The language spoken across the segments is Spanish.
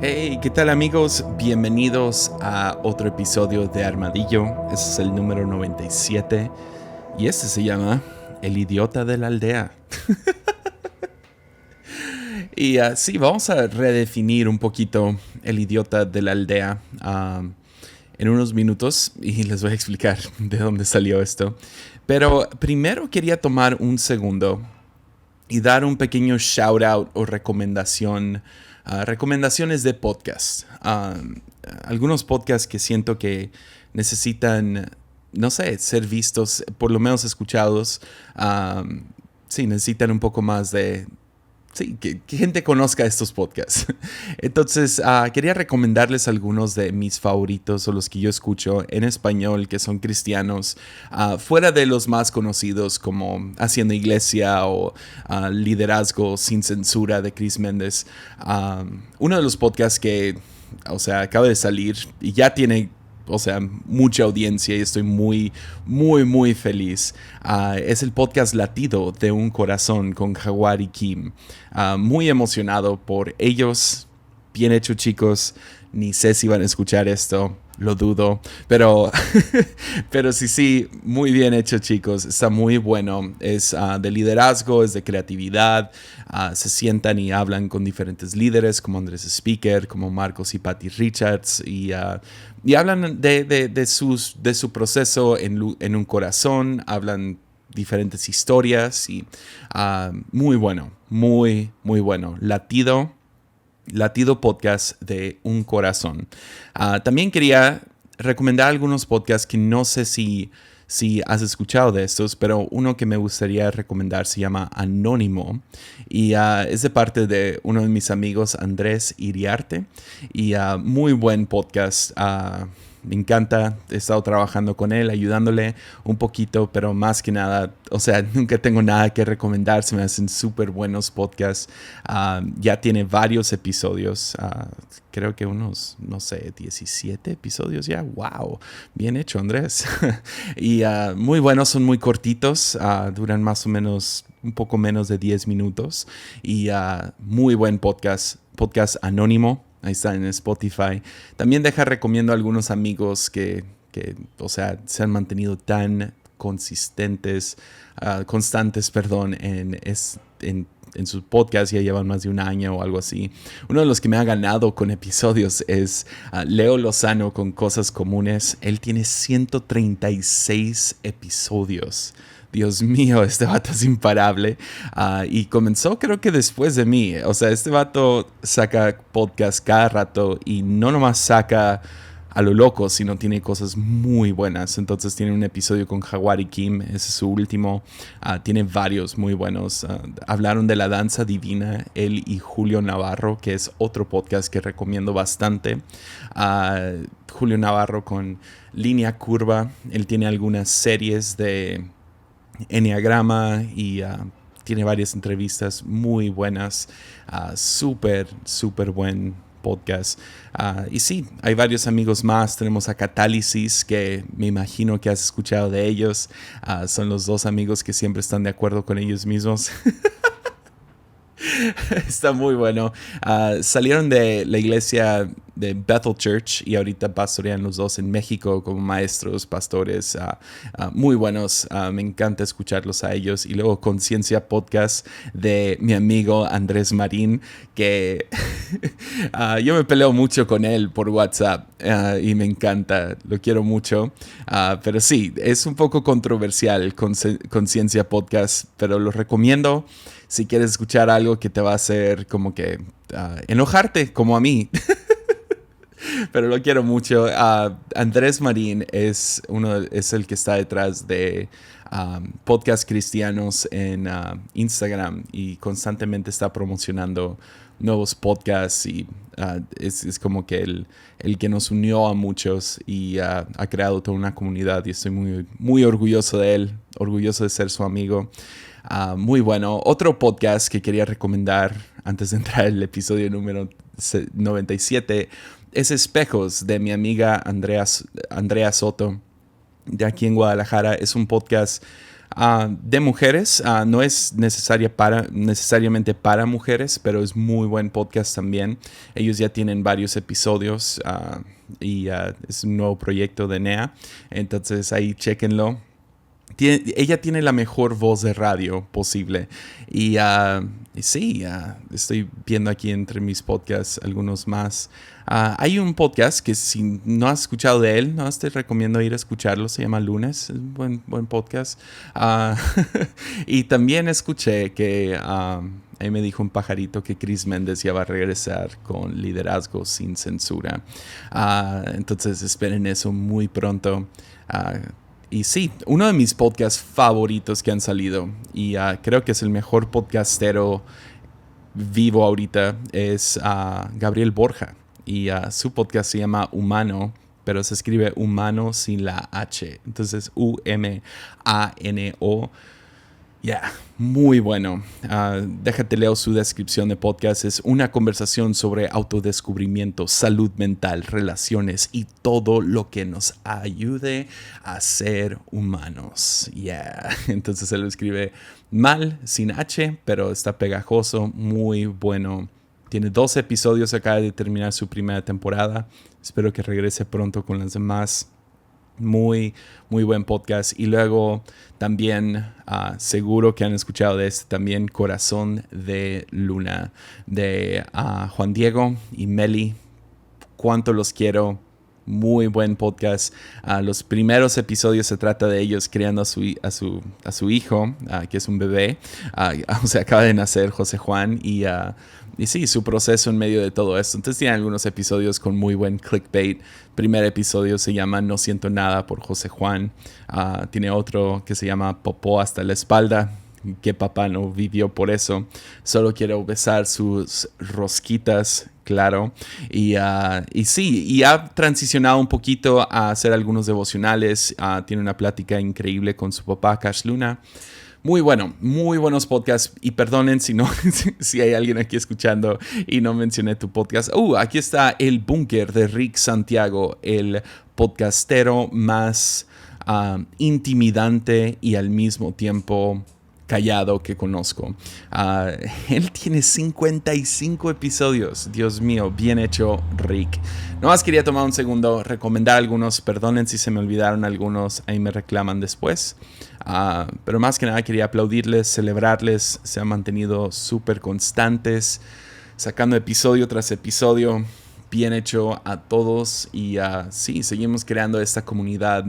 Hey, ¿qué tal amigos? Bienvenidos a otro episodio de Armadillo. Este es el número 97 y este se llama El idiota de la aldea. Y sí, vamos a redefinir un poquito el idiota de la aldea en unos minutos y les voy a explicar de dónde salió esto. Pero primero quería tomar un segundo y dar un pequeño shout out o recomendación, recomendaciones de podcast. Algunos podcasts que siento que necesitan, no sé, ser vistos, por lo menos escuchados. Sí, necesitan un poco más de, sí, que gente conozca estos podcasts. Entonces, quería recomendarles algunos de mis favoritos o los que yo escucho en español, que son cristianos, fuera de los más conocidos como Haciendo Iglesia o Liderazgo sin Censura de Chris Méndez. Uno de los podcasts que, o sea, acaba de salir y ya tiene, o sea, mucha audiencia y estoy muy feliz. Es el podcast Latido de un Corazón con Jaguar y Kim. Muy emocionado por ellos. Bien hecho, chicos. Ni sé si van a escuchar esto. Lo dudo, pero, pero sí, muy bien hecho, chicos. Está muy bueno. Es de liderazgo, es de creatividad. Se sientan y hablan con diferentes líderes, como Andrés Speaker, como Marcos y Patty Richards, y hablan de su proceso en un corazón. Hablan diferentes historias y muy bueno, muy bueno. Latido Podcast de un Corazón. También quería recomendar algunos podcasts que no sé si has escuchado de estos, pero uno que me gustaría recomendar se llama Anónimo y es de parte de uno de mis amigos, Andrés Iriarte, y muy buen podcast. Me encanta, he estado trabajando con él, ayudándole un poquito, pero más que nada, o sea, nunca tengo nada que recomendar, se me hacen súper buenos podcasts. Ya tiene varios episodios, creo que unos, no sé, 17 episodios ya, wow, bien hecho Andrés. Y muy buenos, son muy cortitos, duran más o menos un poco menos de 10 minutos y muy buen podcast anónimo. Ahí está en Spotify. También recomiendo a algunos amigos que, o sea, se han mantenido tan constantes, perdón, en sus podcasts, ya llevan más de un año o algo así. Uno de los que me ha ganado con episodios es Leo Lozano con Cosas Comunes. Él tiene 136 episodios. Dios mío, este vato es imparable. Y comenzó creo que después de mí. O sea, este vato saca podcast cada rato y no nomás saca a lo loco, sino tiene cosas muy buenas. Entonces tiene un episodio con Jaguar y Kim, ese es su último. Tiene varios muy buenos. Hablaron de la danza divina, él y Julio Navarro, que es otro podcast que recomiendo bastante. Julio Navarro con Línea Curva, él tiene algunas series de Enneagrama y tiene varias entrevistas muy buenas. Súper buen podcast. Y sí, hay varios amigos más. Tenemos a Catálisis, que me imagino que has escuchado de ellos. Son los dos amigos que siempre están de acuerdo con ellos mismos. Está muy bueno. Salieron de la iglesia de Bethel Church y ahorita pastorean los dos en México como maestros, pastores, muy buenos. Me encanta escucharlos a ellos. Y luego Conciencia Podcast de mi amigo Andrés Marín, que yo me peleo mucho con él por WhatsApp y me encanta, lo quiero mucho. Pero sí, es un poco controversial Conciencia Podcast, pero lo recomiendo si quieres escuchar algo que te va a hacer como que enojarte, como a mí. Pero lo quiero mucho. Andrés Marín es el que está detrás de podcasts cristianos en Instagram y constantemente está promocionando nuevos podcasts y es como que el que nos unió a muchos y ha creado toda una comunidad y estoy muy orgulloso de él, orgulloso de ser su amigo. Muy bueno. Otro podcast que quería recomendar antes de entrar al episodio número 97 es Espejos de mi amiga Andrea Soto de aquí en Guadalajara. Es un podcast de mujeres. No es necesariamente para mujeres, pero es muy buen podcast también. Ellos ya tienen varios episodios y es un nuevo proyecto de NEA. Entonces ahí chéquenlo. Ella tiene la mejor voz de radio posible. Y sí, estoy viendo aquí entre mis podcasts algunos más. Hay un podcast que si no has escuchado de él, no te recomiendo ir a escucharlo. Se llama Lunes. Es un buen podcast. Y también escuché que ahí me dijo un pajarito que Chris Méndez ya va a regresar con Liderazgo sin Censura. Entonces esperen eso muy pronto. Y sí, uno de mis podcasts favoritos que han salido, y creo que es el mejor podcastero vivo ahorita, es Gabriel Borja. Y su podcast se llama Humano, pero se escribe humano sin la H. Entonces, U-M-A-N-O. Muy bueno. Déjate leo su descripción de podcast. Es una conversación sobre autodescubrimiento, salud mental, relaciones y todo lo que nos ayude a ser humanos. Entonces se lo escribe mal, sin H, pero está pegajoso, muy bueno. Tiene 12 episodios, acaba de terminar su primera temporada. Espero que regrese pronto con las demás. Muy buen podcast. Y luego también seguro que han escuchado de este también, Corazón de Luna, de Juan Diego y Meli. Cuánto los quiero. Muy buen podcast. Los primeros episodios se trata de ellos criando a su hijo, que es un bebé. O sea, acaba de nacer José Juan y sí, su proceso en medio de todo esto. Entonces tiene algunos episodios con muy buen clickbait. Primer episodio se llama No siento nada por José Juan. Tiene otro que se llama Popó hasta la espalda. Que papá no vivió por eso. Solo quiero besar sus rosquitas, claro. Y sí, y ha transicionado un poquito a hacer algunos devocionales. Tiene una plática increíble con su papá, Cash Luna. Muy bueno, muy buenos podcasts. Y perdonen si no, si hay alguien aquí escuchando y no mencioné tu podcast. Aquí está El Búnker de Rick Santiago, el podcastero más intimidante y al mismo tiempo callado que conozco. Él tiene 55 episodios. Dios mío, bien hecho, Rick. Nomás quería tomar un segundo, recomendar algunos. Perdonen si se me olvidaron algunos, ahí me reclaman después. Pero más que nada quería aplaudirles, celebrarles. Se han mantenido súper constantes, sacando episodio tras episodio. Bien hecho a todos. Y sí, seguimos creando esta comunidad.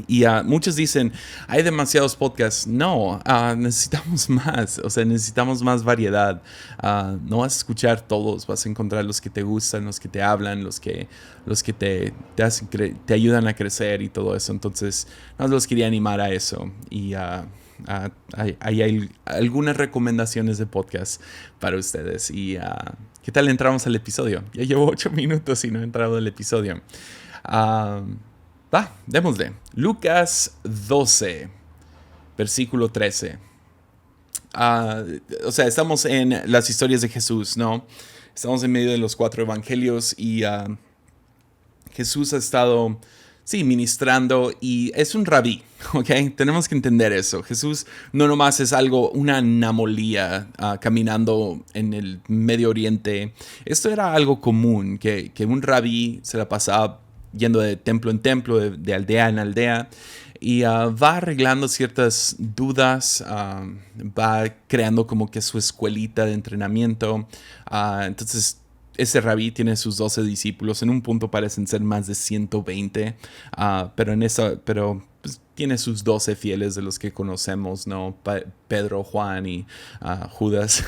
Y muchos dicen, hay demasiados podcasts. No, necesitamos más. O sea, necesitamos más variedad. No vas a escuchar todos. Vas a encontrar los que te gustan, los que te hablan, los que te ayudan a crecer y todo eso. Entonces, no los quería animar a eso. Y hay algunas recomendaciones de podcast para ustedes. Y ¿qué tal entramos al episodio? Ya llevo 8 minutos y no he entrado al episodio. Démosle. Lucas 12, versículo 13. O sea, estamos en las historias de Jesús, ¿no? Estamos en medio de los 4 evangelios y Jesús ha estado, sí, ministrando y es un rabí, ¿ok? Tenemos que entender eso. Jesús no nomás es una anomalía caminando en el Medio Oriente. Esto era algo común, que un rabí se la pasaba yendo de templo en templo, de aldea en aldea, y va arreglando ciertas dudas, va creando como que su escuelita de entrenamiento. Entonces, ese rabí tiene sus 12 discípulos. En un punto parecen ser más de 120, pero pues, tiene sus 12 fieles de los que conocemos, ¿no? Pedro, Juan y Judas.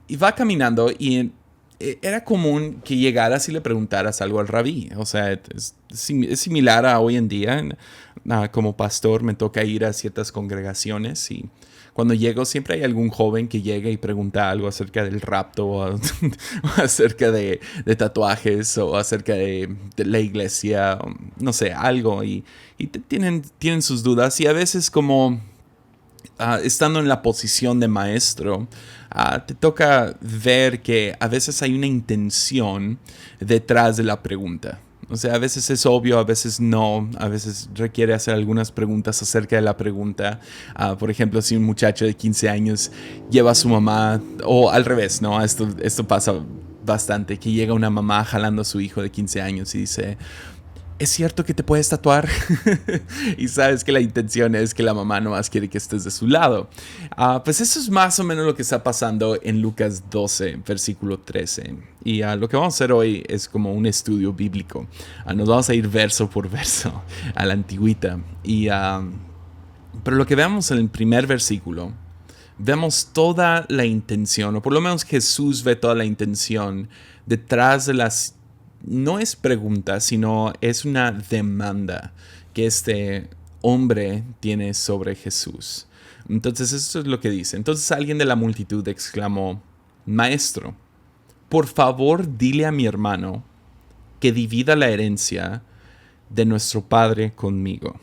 Y va caminando y era común que llegaras y le preguntaras algo al rabí. O sea, es similar a hoy en día. Como pastor me toca ir a ciertas congregaciones y cuando llego siempre hay algún joven que llega y pregunta algo acerca del rapto o acerca de tatuajes o acerca de la iglesia, o no sé, algo. Y tienen sus dudas y a veces como estando en la posición de maestro, te toca ver que a veces hay una intención detrás de la pregunta. O sea, a veces es obvio, a veces no, a veces requiere hacer algunas preguntas acerca de la pregunta. Por ejemplo, si un muchacho de 15 años lleva a su mamá, o al revés, ¿no? Esto pasa bastante, que llega una mamá jalando a su hijo de 15 años y dice, ¿es cierto que te puedes tatuar? Y sabes que la intención es que la mamá nomás quiere que estés de su lado. Pues eso es más o menos lo que está pasando en Lucas 12, versículo 13. Y lo que vamos a hacer hoy es como un estudio bíblico. Nos vamos a ir verso por verso a la antigüita. Pero lo que vemos en el primer versículo, vemos toda la intención, o por lo menos Jesús ve toda la intención detrás de las... No es pregunta, sino es una demanda que este hombre tiene sobre Jesús. Entonces, eso es lo que dice. Entonces alguien de la multitud exclamó, Maestro, por favor dile a mi hermano que divida la herencia de nuestro padre conmigo.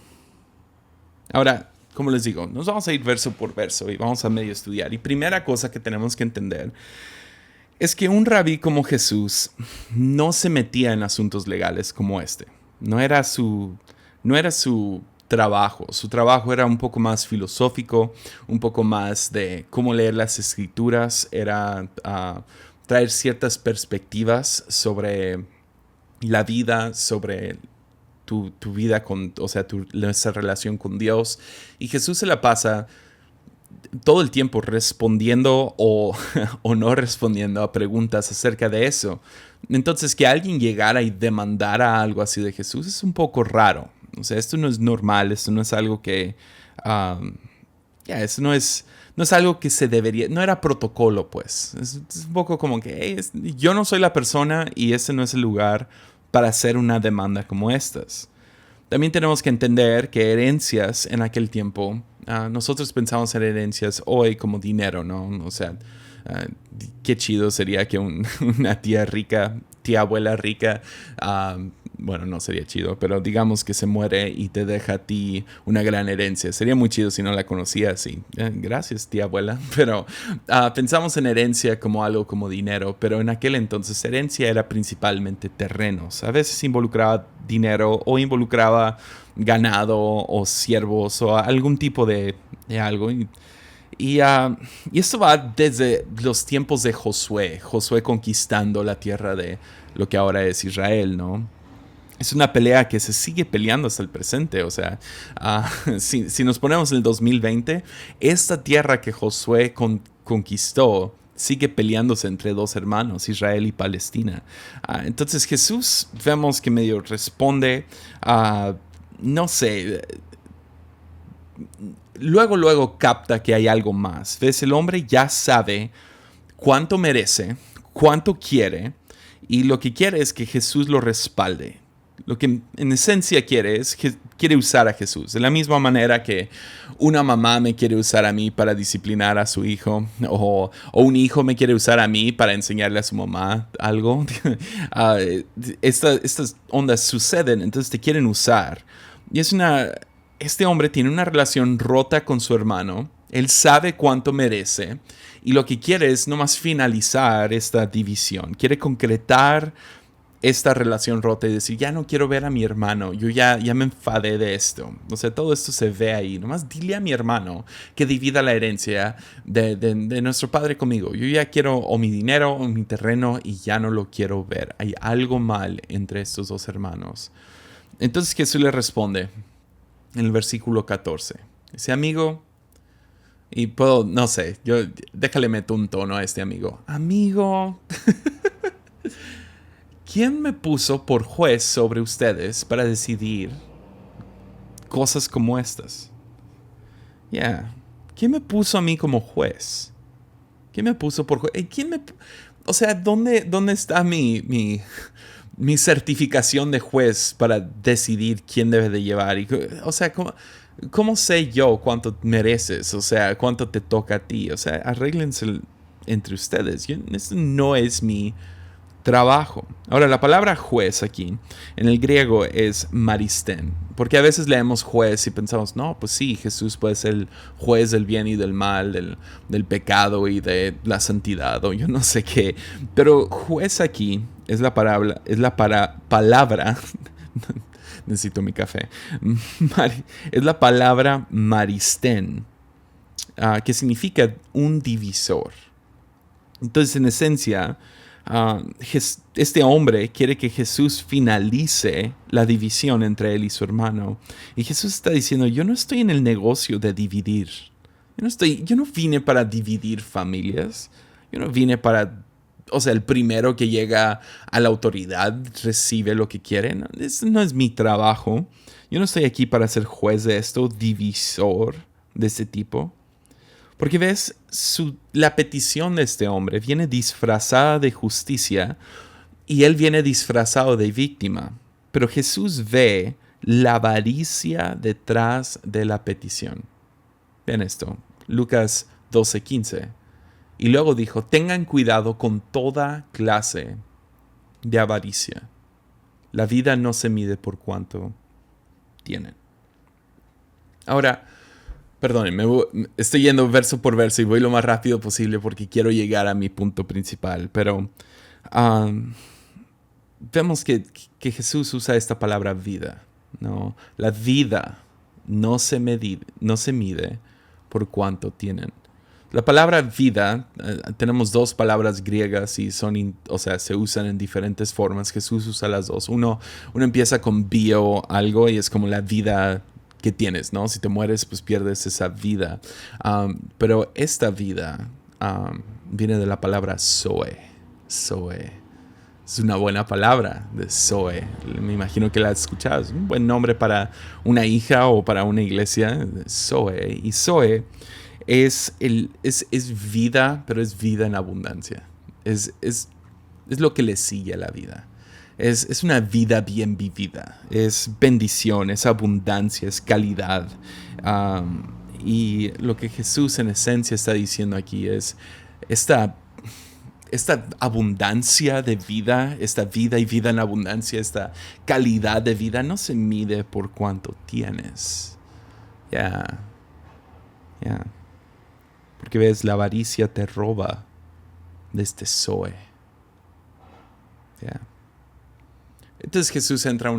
Ahora, como les digo, nos vamos a ir verso por verso y vamos a medio estudiar. Y primera cosa que tenemos que entender es que un rabí como Jesús no se metía en asuntos legales como este. No era su trabajo. Su trabajo era un poco más filosófico, un poco más de cómo leer las escrituras, era traer ciertas perspectivas sobre la vida, sobre tu vida o sea, nuestra relación con Dios. Y Jesús se la pasa todo el tiempo respondiendo o no respondiendo a preguntas acerca de eso. Entonces, que alguien llegara y demandara algo así de Jesús es un poco raro. O sea, esto no es normal, esto no es algo que... esto no es algo que se debería... No era protocolo, pues. Es un poco como que hey, yo no soy la persona y este no es el lugar para hacer una demanda como estas. También tenemos que entender que herencias en aquel tiempo, nosotros pensamos en herencias hoy como dinero, ¿no? O sea, qué chido sería que una tía rica, tía abuela rica, bueno, no sería chido, pero digamos que se muere y te deja a ti una gran herencia. Sería muy chido si no la conocías y gracias tía abuela, pero pensamos en herencia como algo como dinero, pero en aquel entonces herencia era principalmente terrenos. A veces involucraba dinero o involucraba ganado o siervos o algún tipo de algo. Y esto va desde los tiempos de Josué conquistando la tierra de lo que ahora es Israel, ¿no? Es una pelea que se sigue peleando hasta el presente. O sea, si nos ponemos en el 2020, esta tierra que Josué conquistó sigue peleándose entre dos hermanos, Israel y Palestina. Entonces Jesús vemos que medio responde, no sé, luego capta que hay algo más. ¿Ves? El hombre ya sabe cuánto merece, cuánto quiere, y lo que quiere es que Jesús lo respalde. Lo que en esencia quiere es que quiere usar a Jesús. De la misma manera que una mamá me quiere usar a mí para disciplinar a su hijo, o un hijo me quiere usar a mí para enseñarle a su mamá algo. Estas ondas suceden, entonces te quieren usar. Y este hombre tiene una relación rota con su hermano. Él sabe cuánto merece. Y lo que quiere es nomás finalizar esta división. Quiere concretar esta relación rota y decir, ya no quiero ver a mi hermano, yo ya me enfadé de esto. O sea, todo esto se ve ahí. Nomás dile a mi hermano que divida la herencia de nuestro padre conmigo. Yo ya quiero o mi dinero o mi terreno y ya no lo quiero ver. Hay algo mal entre estos dos hermanos. Entonces Jesús le responde en el versículo 14. Dice, amigo, y puedo, no sé, déjale meter un tono a este amigo. Amigo... ¿Quién me puso por juez sobre ustedes para decidir cosas como estas? ¿Quién me puso a mí como juez? ¿Quién me puso por juez? O sea, ¿dónde está mi certificación de juez para decidir quién debe de llevar? O sea, ¿cómo sé yo cuánto mereces? O sea, cuánto te toca a ti. O sea, arréglense entre ustedes. Esto no es mi trabajo. Ahora, la palabra juez aquí, en el griego es maristén, porque a veces leemos juez y pensamos, no, pues sí, Jesús puede ser el juez del bien y del mal, del pecado y de la santidad, o yo no sé qué, pero juez aquí palabra, necesito mi café, es la palabra maristén, que significa un divisor. Entonces, en esencia, este hombre quiere que Jesús finalice la división entre él y su hermano. Y Jesús está diciendo, yo no estoy en el negocio de dividir. Yo no vine para dividir familias. Yo no vine para, o sea, el primero que llega a la autoridad recibe lo que quiere. No, no es mi trabajo. Yo no estoy aquí para ser juez de esto, divisor de este tipo. Porque ves, la petición de este hombre viene disfrazada de justicia y él viene disfrazado de víctima. Pero Jesús ve la avaricia detrás de la petición. Vean esto, Lucas 12:15. Y luego dijo, tengan cuidado con toda clase de avaricia. La vida no se mide por cuánto tienen. Ahora, perdonen, estoy yendo verso por verso y voy lo más rápido posible porque quiero llegar a mi punto principal. Pero vemos que Jesús usa esta palabra vida, ¿no? La vida no se mide por cuánto tienen. La palabra vida, tenemos dos palabras griegas y se usan en diferentes formas. Jesús usa las dos. Uno empieza con bio algo y es como la vida que tienes, ¿no? Si te mueres, pues pierdes esa vida. Pero esta vida viene de la palabra zoe. Zoe. Es una buena palabra, de Zoe. Me imagino que la has escuchado. Es un buen nombre para una hija o para una iglesia. Zoe. Y Zoe es vida, pero es vida en abundancia. Es lo que le sigue a la vida. Es una vida bien vivida. Es bendición, es abundancia, es calidad. Y lo que Jesús en esencia está diciendo aquí es esta abundancia de vida, esta vida y vida en abundancia, esta calidad de vida no se mide por cuánto tienes. Ya. Porque ves, la avaricia te roba de este Zoe. Entonces Jesús entra a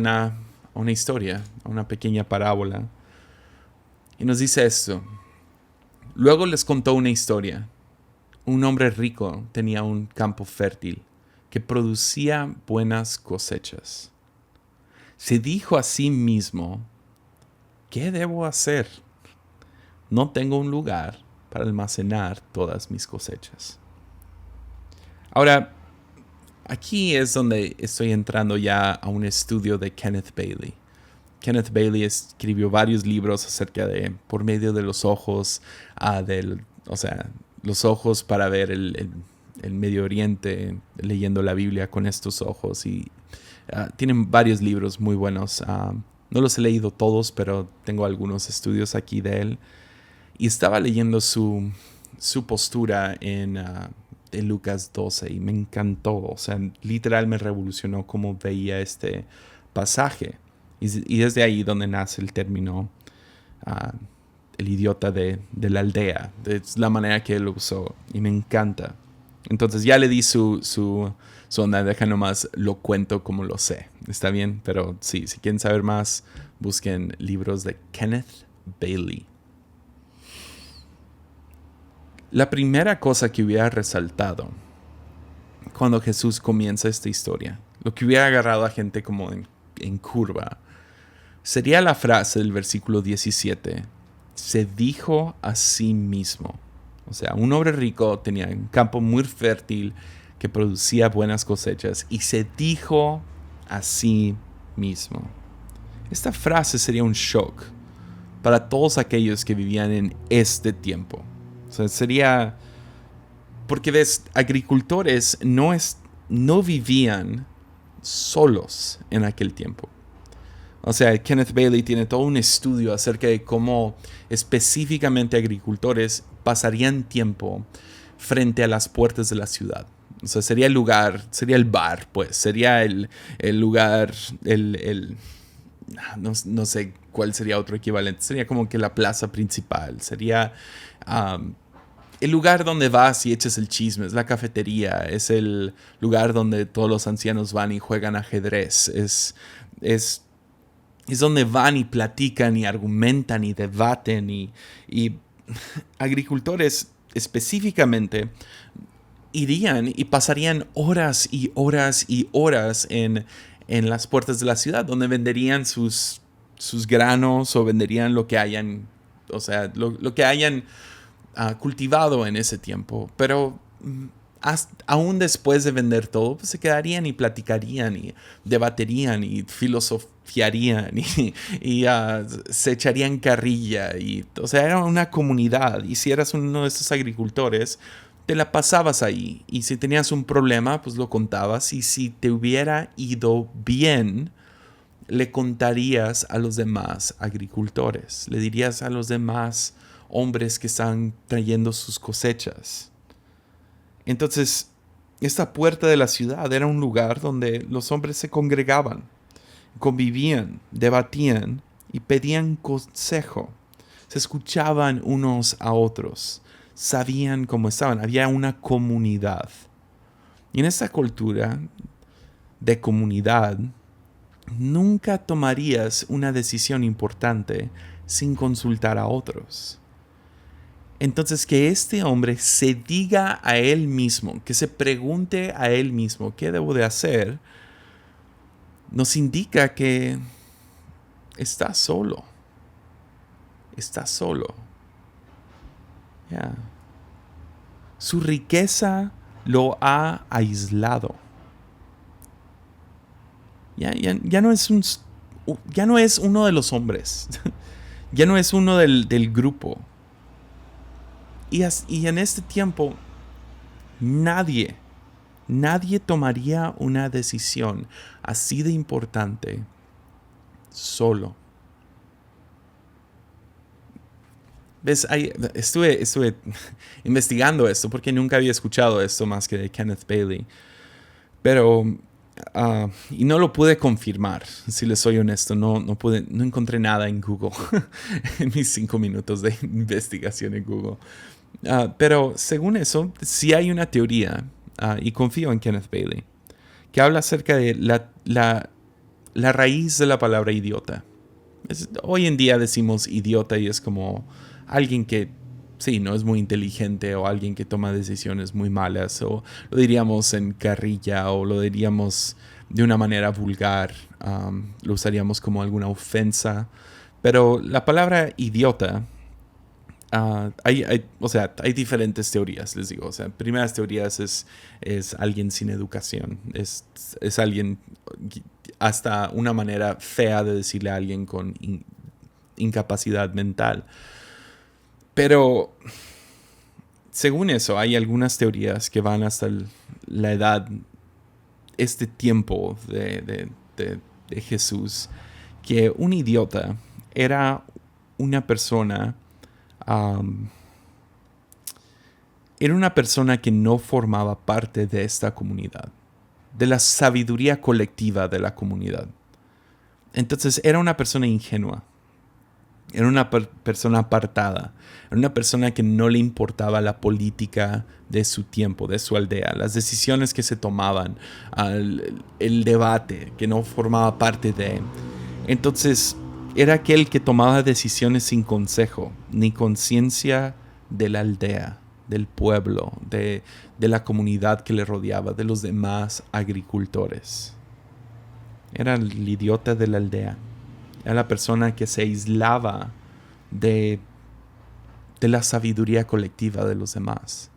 una historia, a una pequeña parábola, y nos dice esto. Luego les contó una historia. Un hombre rico tenía un campo fértil que producía buenas cosechas. Se dijo a sí mismo, ¿qué debo hacer? No tengo un lugar para almacenar todas mis cosechas. Ahora, aquí es donde estoy entrando ya a un estudio de Kenneth Bailey. Kenneth Bailey escribió varios libros acerca de por medio de los ojos, los ojos para ver el Medio Oriente, leyendo la Biblia con estos ojos. Y tienen varios libros muy buenos. No los he leído todos, pero tengo algunos estudios aquí de él. Y estaba leyendo su postura en Lucas 12 y me encantó. O sea, literal me revolucionó cómo veía este pasaje. Y desde ahí donde nace el término el idiota de la aldea. Es la manera que él lo usó y me encanta. Entonces ya le di su onda, deja nomás lo cuento como lo sé. Está bien, pero sí, si quieren saber más, busquen libros de Kenneth Bailey. La primera cosa que hubiera resaltado cuando Jesús comienza esta historia, lo que hubiera agarrado a gente como en curva, sería la frase del versículo 17. Se dijo a sí mismo. O sea, un hombre rico tenía un campo muy fértil que producía buenas cosechas y se dijo a sí mismo. Esta frase sería un shock para todos aquellos que vivían en este tiempo. O sea, sería... Porque ves, agricultores no vivían solos en aquel tiempo. O sea, Kenneth Bailey tiene todo un estudio acerca de cómo específicamente agricultores pasarían tiempo frente a las puertas de la ciudad. O sea, sería el lugar, sería el bar, pues, sería el lugar, no sé cuál sería otro equivalente. Sería como que la plaza principal, sería el lugar donde vas y echas el chisme, es la cafetería, es el lugar donde todos los ancianos van y juegan ajedrez, es, es donde van y platican y argumentan y debaten y agricultores específicamente irían y pasarían horas y horas y horas en las puertas de la ciudad, donde venderían sus granos o venderían lo que hayan, o sea, lo que hayan cultivado en ese tiempo. Pero aún después de vender todo, pues se quedarían y platicarían y debaterían y filosofiarían y se echarían carrilla. Y, o sea, era una comunidad. Y si eras uno de estos agricultores, te la pasabas ahí. Y si tenías un problema, pues lo contabas. Y si te hubiera ido bien, le contarías a los demás agricultores. Le dirías a los demás hombres que están trayendo sus cosechas. Entonces, esta puerta de la ciudad era un lugar donde los hombres se congregaban, convivían, debatían y pedían consejo. Se escuchaban unos a otros, sabían cómo estaban, había una comunidad. Y en esta cultura de comunidad, nunca tomarías una decisión importante sin consultar a otros. Entonces, que este hombre se diga a él mismo, que se pregunte a él mismo qué debo de hacer, nos indica que está solo. Está solo. Yeah. Su riqueza lo ha aislado. Ya no es ya no es uno de los hombres. Ya no es uno del grupo. Y en este tiempo, nadie tomaría una decisión así de importante solo. ¿Ves? Estuve investigando esto porque nunca había escuchado esto más que de Kenneth Bailey. Pero, y no lo pude confirmar, si les soy honesto. No encontré nada en Google en mis 5 minutos de investigación en Google. Pero según eso, sí hay una teoría, y confío en Kenneth Bailey, que habla acerca de la raíz de la palabra idiota. Hoy en día decimos idiota y es como alguien que, sí, no es muy inteligente o alguien que toma decisiones muy malas, o lo diríamos en carrilla o lo diríamos de una manera vulgar, lo usaríamos como alguna ofensa. Pero la palabra idiota... hay diferentes teorías, les digo. O sea, primeras teorías es alguien sin educación. Es alguien, hasta una manera fea de decirle a alguien con incapacidad mental. Pero, según eso, hay algunas teorías que van hasta la edad, este tiempo de Jesús, que un idiota era una persona... era una persona que no formaba parte de esta comunidad, de la sabiduría colectiva de la comunidad. Entonces era una persona ingenua, era una persona apartada, era una persona que no le importaba la política de su tiempo, de su aldea, las decisiones que se tomaban, el debate que no formaba parte de. Entonces era aquel que tomaba decisiones sin consejo ni conciencia de la aldea, del pueblo, de la comunidad que le rodeaba, de los demás agricultores. Era el idiota de la aldea. Era la persona que se aislaba de la sabiduría colectiva de los demás.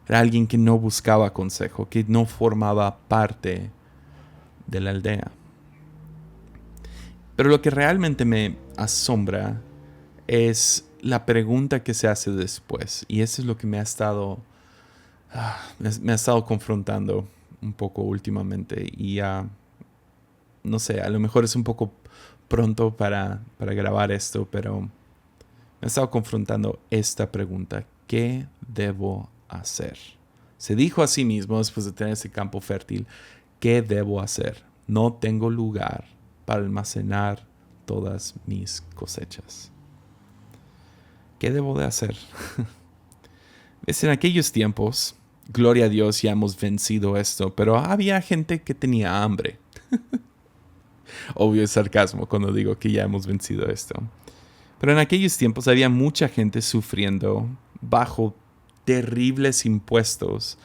Era alguien que no buscaba consejo, que no formaba parte de la aldea. Pero lo que realmente me asombra es la pregunta que se hace después. Y eso es lo que me ha estado confrontando un poco últimamente. Y no sé, a lo mejor es un poco pronto para grabar esto, pero me ha estado confrontando esta pregunta. ¿Qué debo hacer? Se dijo a sí mismo después de tener ese campo fértil, ¿qué debo hacer? No tengo lugar para almacenar todas mis cosechas. ¿Qué debo de hacer? Es en aquellos tiempos, gloria a Dios, ya hemos vencido esto, pero había gente que tenía hambre. Obvio es sarcasmo cuando digo que ya hemos vencido esto. Pero en aquellos tiempos había mucha gente sufriendo bajo terribles impuestos,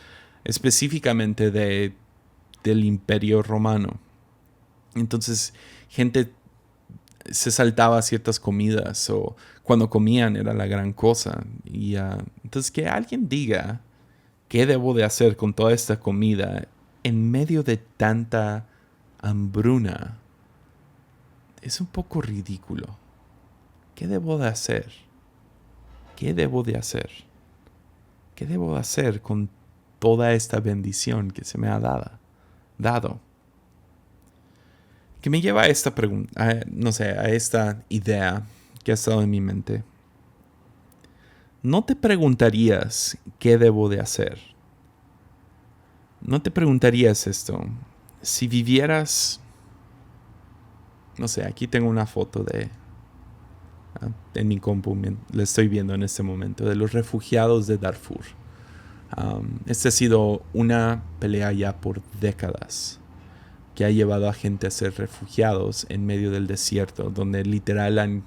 específicamente del Imperio Romano. Entonces, gente se saltaba ciertas comidas o cuando comían era la gran cosa. Y entonces que alguien diga qué debo de hacer con toda esta comida en medio de tanta hambruna es un poco ridículo. ¿Qué debo de hacer? ¿Qué debo de hacer? ¿Qué debo de hacer con toda esta bendición que se me ha dado? Que me lleva a esta pregunta, no sé, a esta idea que ha estado en mi mente. ¿No te preguntarías qué debo de hacer? ¿No te preguntarías esto? Si vivieras, no sé, aquí tengo una foto en mi compu, la estoy viendo en este momento, de los refugiados de Darfur. Esta ha sido una pelea ya por décadas que ha llevado a gente a ser refugiados en medio del desierto, donde literal han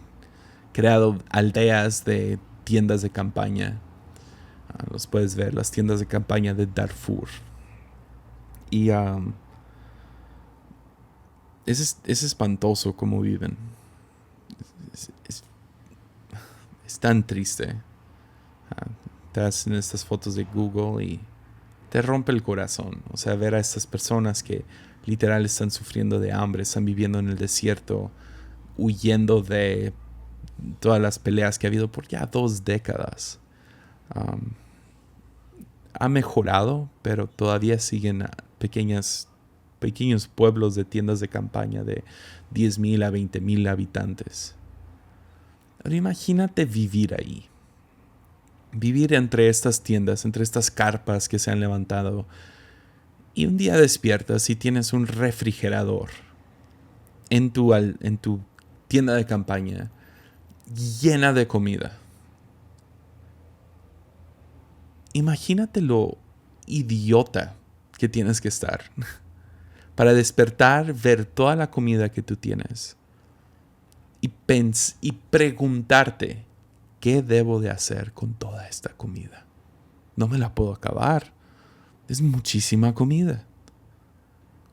creado aldeas de tiendas de campaña. Los puedes ver, las tiendas de campaña de Darfur. Y es espantoso cómo viven. Es, es- es tan triste. Te hacen estas fotos de Google y te rompe el corazón. O sea, ver a estas personas que literal están sufriendo de hambre, están viviendo en el desierto, huyendo de todas las peleas que ha habido por ya 2 décadas. Um, ha mejorado, pero todavía siguen pequeños pueblos de tiendas de campaña de 10,000 a 20,000 habitantes. Ahora imagínate vivir ahí. Vivir entre estas tiendas, entre estas carpas que se han levantado. Y un día despiertas y tienes un refrigerador en tu tienda de campaña llena de comida. Imagínate lo idiota que tienes que estar para despertar, ver toda la comida que tú tienes y preguntarte qué debo de hacer con toda esta comida. No me la puedo acabar. Es muchísima comida.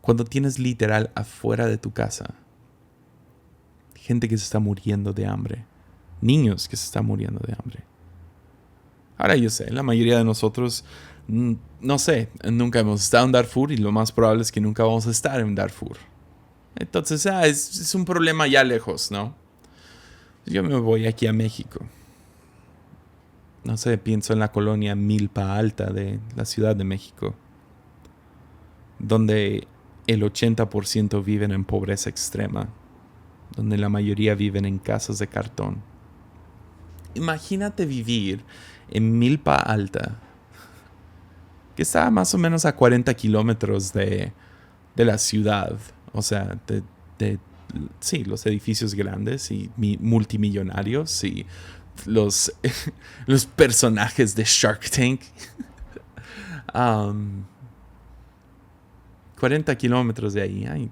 Cuando tienes literal afuera de tu casa gente que se está muriendo de hambre, niños que se están muriendo de hambre. Ahora yo sé, la mayoría de nosotros, no sé, nunca hemos estado en Darfur y lo más probable es que nunca vamos a estar en Darfur. Entonces, es un problema ya lejos, ¿no? Yo me voy aquí a México. No sé, pienso en la colonia Milpa Alta de la Ciudad de México, donde el 80% viven en pobreza extrema, donde la mayoría viven en casas de cartón. Imagínate vivir en Milpa Alta, que está más o menos a 40 kilómetros de la ciudad, o sea, sí, los edificios grandes y multimillonarios y los, los personajes de Shark Tank. um, 40 kilómetros de ahí hay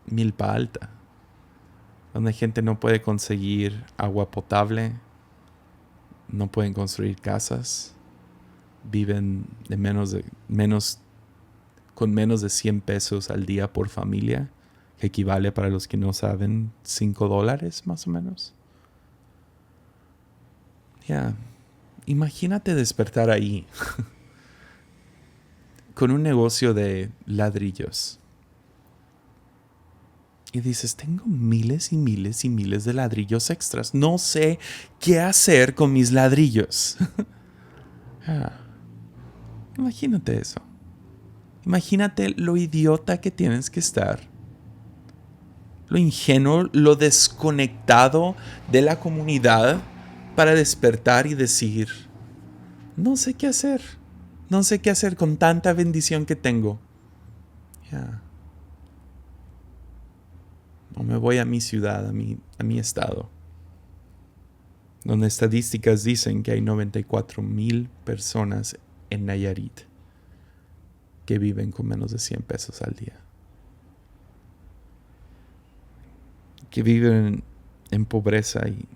Milpa Alta, donde gente no puede conseguir agua potable, no pueden construir casas, viven con menos de 100 pesos al día por familia, que equivale, para los que no saben, $5 más o menos. Ya, imagínate despertar ahí con un negocio de ladrillos. Y dices, tengo miles y miles y miles de ladrillos extras. No sé qué hacer con mis ladrillos. Imagínate eso. Imagínate lo idiota que tienes que estar. Lo ingenuo, lo desconectado de la comunidad para despertar y decir, no sé qué hacer. No sé qué hacer con tanta bendición que tengo. Ya. O me voy a mi ciudad, a mi estado. donde estadísticas dicen que hay 94,000 personas en Nayarit que viven con menos de 100 pesos al día. Que viven en pobreza y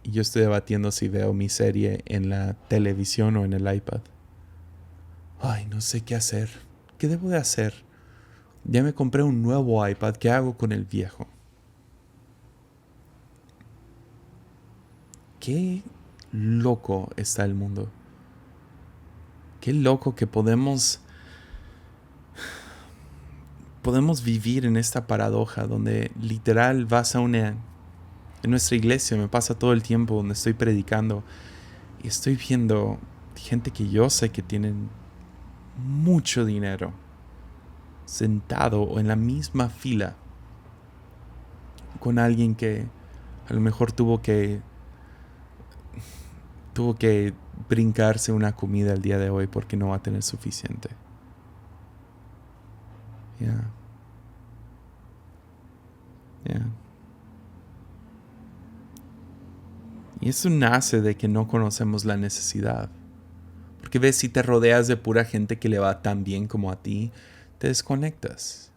yo estoy debatiendo si veo mi serie en la televisión o en el iPad. Ay, no sé qué hacer. ¿Qué debo de hacer? Ya me compré un nuevo iPad. ¿Qué hago con el viejo? Qué loco está el mundo. Qué loco que podemos vivir en esta paradoja donde literal vas a en nuestra iglesia me pasa todo el tiempo donde estoy predicando y estoy viendo gente que yo sé que tienen mucho dinero sentado o en la misma fila con alguien que a lo mejor tuvo que brincarse una comida el día de hoy porque no va a tener suficiente. Yeah. Y eso nace de que no conocemos la necesidad. Porque ves, si te rodeas de pura gente que le va tan bien como a ti, te desconectas.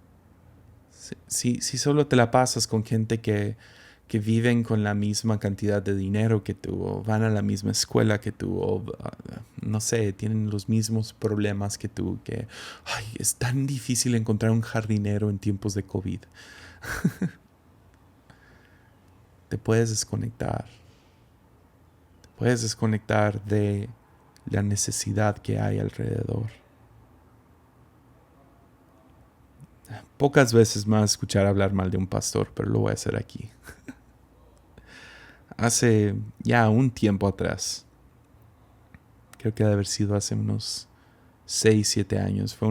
Si solo te la pasas con gente que viven con la misma cantidad de dinero que tú, o van a la misma escuela que tú, o no sé, tienen los mismos problemas que tú, que ay, es tan difícil encontrar un jardinero en tiempos de COVID. Te puedes desconectar. Te puedes desconectar de la necesidad que hay alrededor. Pocas veces más escuchar hablar mal de un pastor, pero lo voy a hacer aquí. Hace ya un tiempo atrás, creo que debe haber sido hace unos 6, 7 años, fue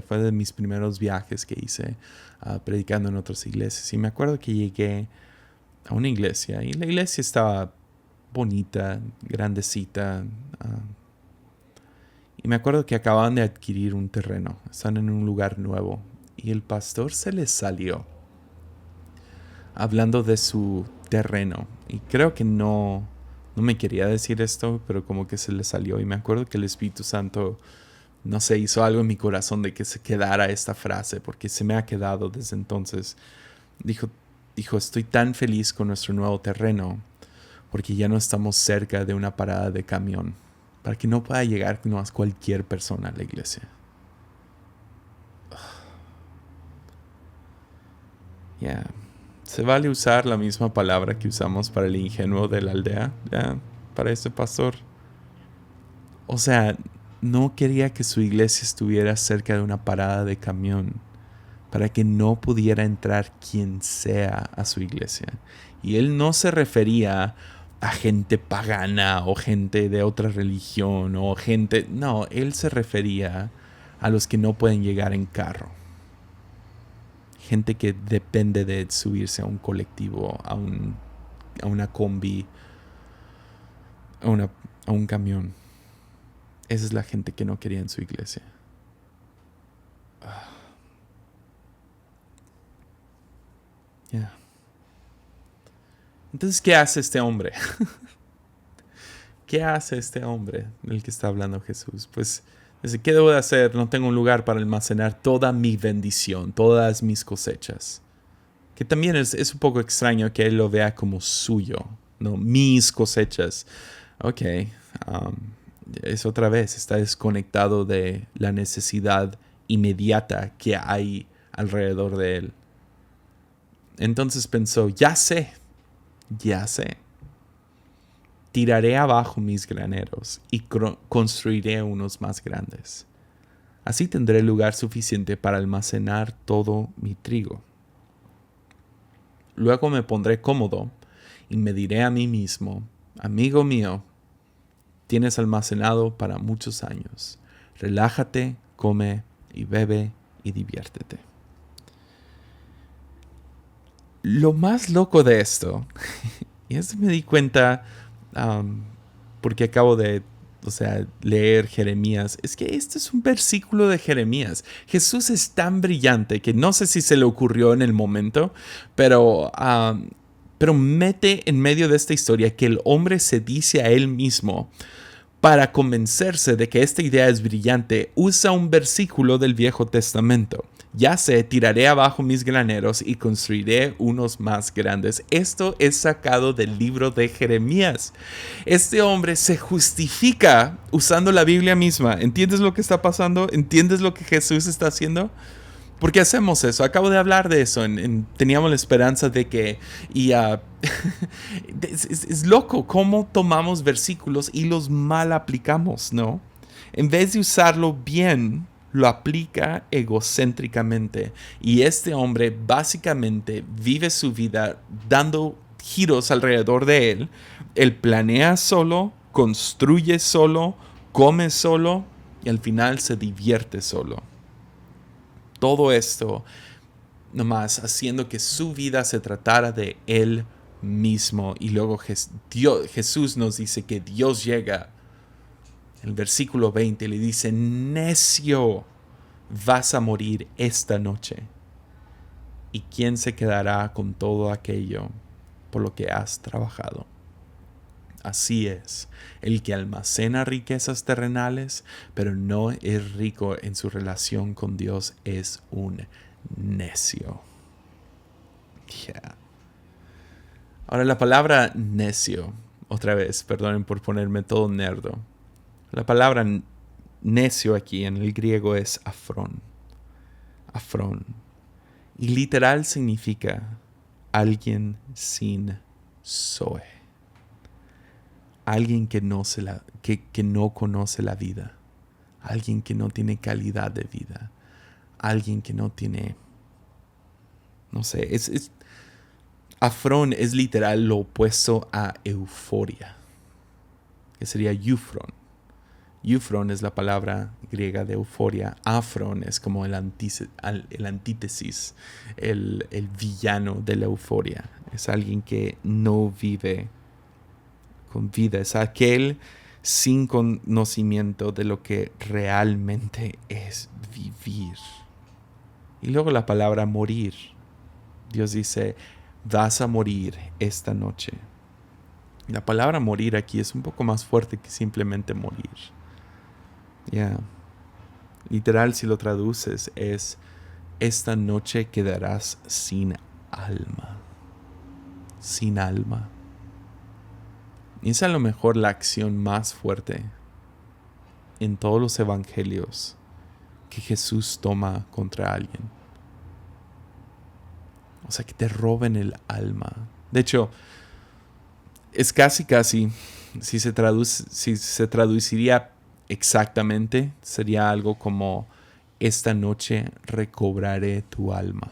fue de mis primeros viajes que hice predicando en otras iglesias. Y me acuerdo que llegué a una iglesia y la iglesia estaba bonita, grandecita. Y me acuerdo que acababan de adquirir un terreno, están en un lugar nuevo. Y el pastor se les salió hablando de su terreno. Y creo que no me quería decir esto, pero como que se le salió. Y me acuerdo que el Espíritu Santo, no sé, hizo algo en mi corazón de que se quedara esta frase, porque se me ha quedado desde entonces. Dijo, estoy tan feliz con nuestro nuevo terreno, porque ya no estamos cerca de una parada de camión, para que no pueda llegar más cualquier persona a la iglesia. Yeah. Se vale usar la misma palabra que usamos para el ingenuo de la aldea, para este pastor. O sea, no quería que su iglesia estuviera cerca de una parada de camión para que no pudiera entrar quien sea a su iglesia. Y él no se refería a gente pagana o gente de otra religión o gente... No, él se refería a los que no pueden llegar en carro. Gente que depende de subirse a un colectivo, a una combi, a un camión. Esa es la gente que no quería en su iglesia. Yeah. Entonces, ¿qué hace este hombre? ¿Qué hace este hombre del que está hablando Jesús? Pues dice, ¿qué debo de hacer? No tengo un lugar para almacenar toda mi bendición, todas mis cosechas. Que también es un poco extraño que él lo vea como suyo, ¿no? Mis cosechas. Ok, es otra vez, está desconectado de la necesidad inmediata que hay alrededor de él. Entonces pensó, ya sé. Tiraré abajo mis graneros y construiré unos más grandes. Así tendré lugar suficiente para almacenar todo mi trigo. Luego me pondré cómodo y me diré a mí mismo, amigo mío, tienes almacenado para muchos años. Relájate, come y bebe y diviértete. Lo más loco de esto, y esto me di cuenta porque acabo de o sea, leer Jeremías, es que este es un versículo de Jeremías. Jesús es tan brillante que no sé si se le ocurrió en el momento, pero mete en medio de esta historia que el hombre se dice a él mismo para convencerse de que esta idea es brillante, usa un versículo del Viejo Testamento. Ya sé, tiraré abajo mis graneros y construiré unos más grandes. Esto es sacado del libro de Jeremías. Este hombre se justifica usando la Biblia misma. ¿Entiendes lo que está pasando? ¿Entiendes lo que Jesús está haciendo? ¿Por qué hacemos eso? Acabo de hablar de eso. Teníamos la esperanza de que... es loco cómo tomamos versículos y los mal aplicamos, ¿no? En vez de usarlo bien, lo aplica egocéntricamente. Y este hombre básicamente vive su vida dando giros alrededor de él. Él planea solo, construye solo, come solo y al final se divierte solo. Todo esto nomás haciendo que su vida se tratara de él mismo. Y luego Jesús nos dice que Dios llega. El versículo 20 le dice: necio, vas a morir esta noche. ¿Y quién se quedará con todo aquello por lo que has trabajado? Así es, el que almacena riquezas terrenales, pero no es rico en su relación con Dios, es un necio. Yeah. Ahora la palabra necio, otra vez, perdonen por ponerme todo nerdo. La palabra necio aquí en el griego es afrón. Afrón. Y literal significa alguien sin zoe. Alguien que no conoce la vida. Alguien que no tiene calidad de vida. Alguien que no tiene... No sé, afrón es literal lo opuesto a euforia, que sería eufron. Eufron es la palabra griega de euforia. Afrón es como el antítesis, el villano de la euforia. Es alguien que no vive con vida. Es aquel sin conocimiento de lo que realmente es vivir. Y luego la palabra morir. Dios dice: vas a morir esta noche. La palabra morir aquí es un poco más fuerte que simplemente morir. Literal, si lo traduces, es: esta noche quedarás sin alma. Sin alma. Y es a lo mejor la acción más fuerte en todos los evangelios que Jesús toma contra alguien. O sea, que te roben el alma. De hecho, es casi, si se traduciría exactamente, sería algo como: esta noche recobraré tu alma.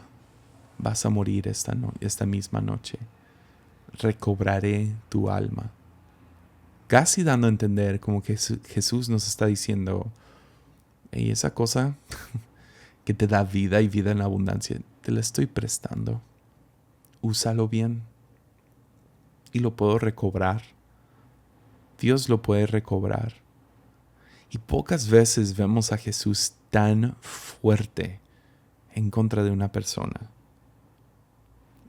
Vas a morir esta misma noche. Recobraré tu alma. Casi dando a entender como que Jesús nos está diciendo: hey, esa cosa que te da vida y vida en abundancia, te la estoy prestando. Úsalo bien. Y lo puedo recobrar. Dios lo puede recobrar. Y pocas veces vemos a Jesús tan fuerte en contra de una persona.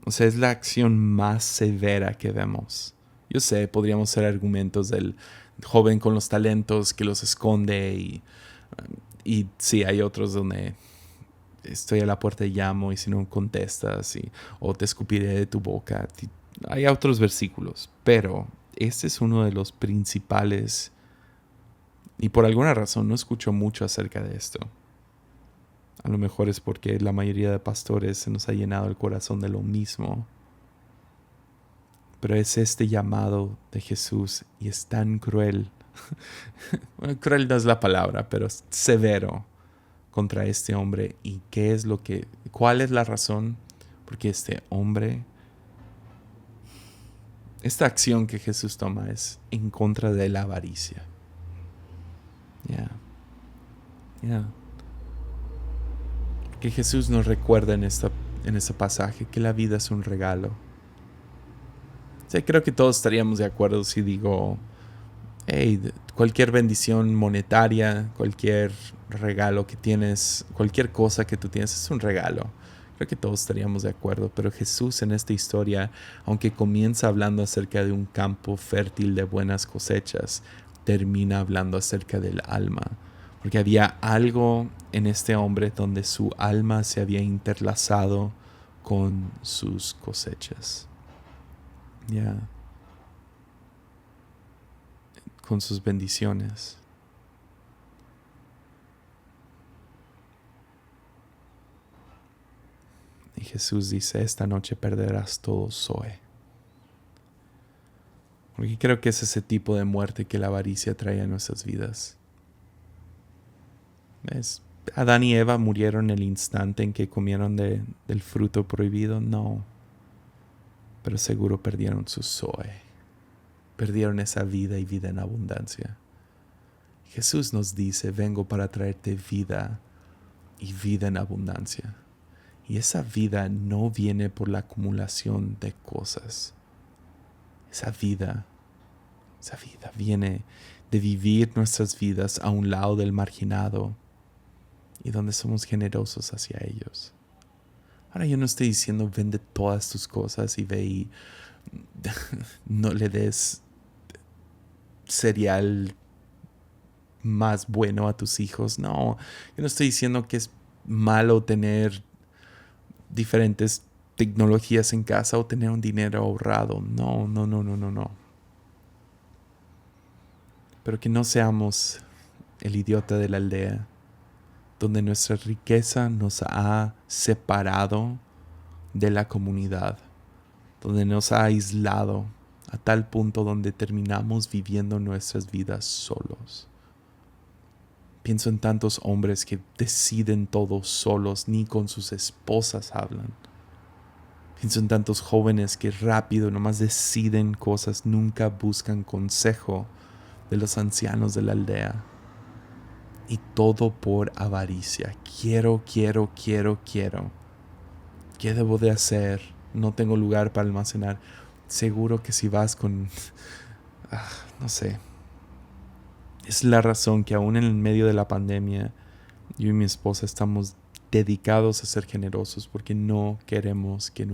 O sea, es la acción más severa que vemos. Yo sé, podríamos hacer argumentos del joven con los talentos que los esconde y sí, hay otros donde estoy a la puerta y llamo y si no contestas o te escupiré de tu boca. Hay otros versículos, pero este es uno de los principales y por alguna razón no escucho mucho acerca de esto. A lo mejor es porque la mayoría de pastores se nos ha llenado el corazón de lo mismo. Pero es este llamado de Jesús y es tan cruel. Bueno, cruel no es la palabra, pero severo contra este hombre. ¿Y cuál es la razón? Porque este hombre, esta acción que Jesús toma es en contra de la avaricia. Que Jesús nos recuerda en este pasaje que la vida es un regalo. Sí, creo que todos estaríamos de acuerdo si digo: hey, cualquier bendición monetaria, cualquier regalo que tienes, cualquier cosa que tú tienes es un regalo. Creo que todos estaríamos de acuerdo, pero Jesús en esta historia, aunque comienza hablando acerca de un campo fértil de buenas cosechas, termina hablando acerca del alma, porque había algo en este hombre donde su alma se había interlazado con sus cosechas, ya, con sus bendiciones. Y Jesús dice, esta noche perderás todo, Zoe. Porque creo que es ese tipo de muerte que la avaricia trae a nuestras vidas. ¿Ves? Adán y Eva murieron el instante en que comieron del fruto prohibido. No, pero seguro perdieron su Zoe. Perdieron esa vida y vida en abundancia. Jesús nos dice, vengo para traerte vida y vida en abundancia. Y esa vida no viene por la acumulación de cosas. Esa vida viene de vivir nuestras vidas a un lado del marginado y donde somos generosos hacia ellos. Ahora yo no estoy diciendo vende todas tus cosas y ve y no le des cereal más bueno a tus hijos. No, yo no estoy diciendo que es malo tener diferentes tecnologías en casa o tener un dinero ahorrado. No, no, no, no, no, no. Pero que no seamos el idiota de la aldea, donde nuestra riqueza nos ha separado de la comunidad, donde nos ha aislado a tal punto donde terminamos viviendo nuestras vidas solos. Pienso en tantos hombres que deciden todo solos, ni con sus esposas hablan. Pienso en tantos jóvenes que rápido nomás deciden cosas, nunca buscan consejo de los ancianos de la aldea. Y todo por avaricia. Quiero. ¿Qué debo de hacer? No tengo lugar para almacenar. Seguro que si vas con... no sé. Es la razón que aún en el medio de la pandemia, yo y mi esposa estamos dedicados a ser generosos porque no queremos que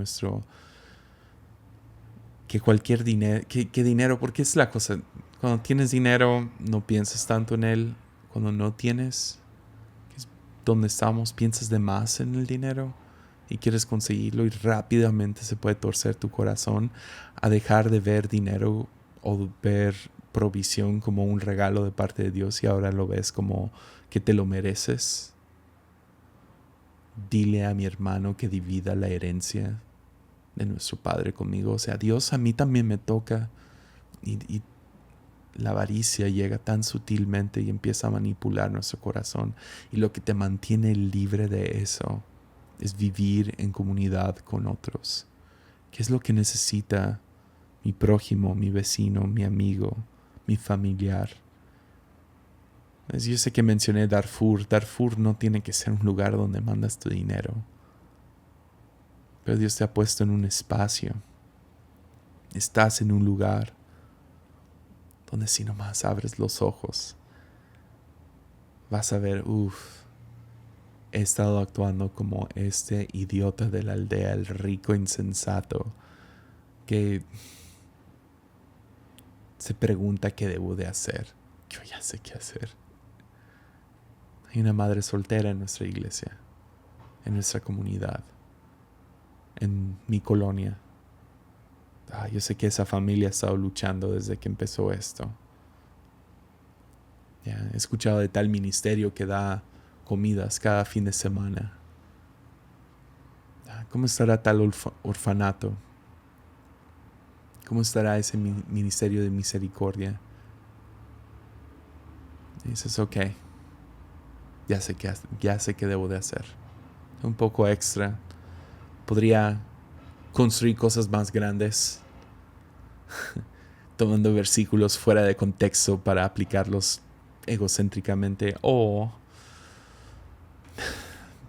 que cualquier dinero, que dinero, porque es la cosa, cuando tienes dinero no piensas tanto en él, cuando no tienes, que es donde estamos, piensas de más en el dinero y quieres conseguirlo y rápidamente se puede torcer tu corazón a dejar de ver dinero o ver provisión como un regalo de parte de Dios y ahora lo ves como que te lo mereces. Dile a mi hermano que divida la herencia de nuestro Padre conmigo. O sea, Dios, a mí también me toca. Y la avaricia llega tan sutilmente y empieza a manipular nuestro corazón. Y lo que te mantiene libre de eso es vivir en comunidad con otros. ¿Qué es lo que necesita mi prójimo, mi vecino, mi amigo, mi familiar? Yo sé que mencioné Darfur. Darfur no tiene que ser un lugar donde mandas tu dinero. Pero Dios te ha puesto en un espacio. Estás en un lugar donde si nomás abres los ojos, vas a ver, he estado actuando como este idiota de la aldea, el rico insensato, que se pregunta qué debo de hacer. Yo ya sé qué hacer. Hay una madre soltera en nuestra iglesia, en nuestra comunidad, en mi colonia. Yo sé que esa familia ha estado luchando desde que empezó esto. He escuchado de tal ministerio que da comidas cada fin de semana. ¿Cómo estará tal orfanato? ¿Cómo estará ese ministerio de misericordia? Y dices, ok, ya sé qué debo de hacer. Un poco extra. Podría construir cosas más grandes, tomando versículos fuera de contexto para aplicarlos egocéntricamente, o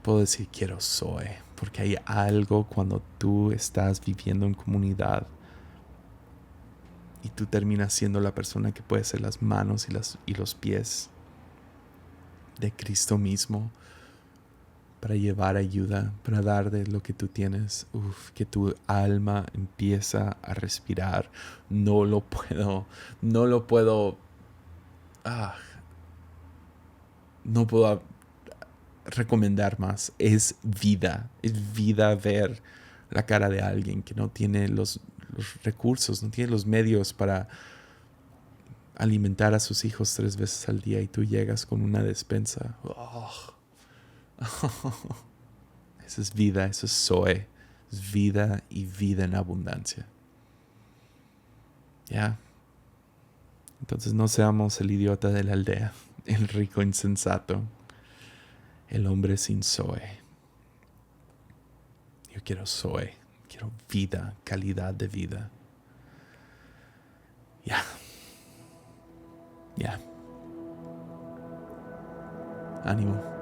puedo decir quiero Zoe, porque hay algo cuando tú estás viviendo en comunidad y tú terminas siendo la persona que puede ser las manos y los pies de Cristo mismo para llevar ayuda, para dar de lo que tú tienes. Que tu alma empieza a respirar. No lo puedo, ah, no puedo recomendar más. Es vida ver la cara de alguien que no tiene los recursos, no tiene los medios para alimentar a sus hijos 3 veces al día y tú llegas con una despensa. Eso es vida, eso es Zoe. Es vida y vida en abundancia. ¿Ya? Entonces no seamos el idiota de la aldea, el rico insensato, el hombre sin Zoe. Yo quiero Zoe, quiero vida, calidad de vida. Ya. Ánimo.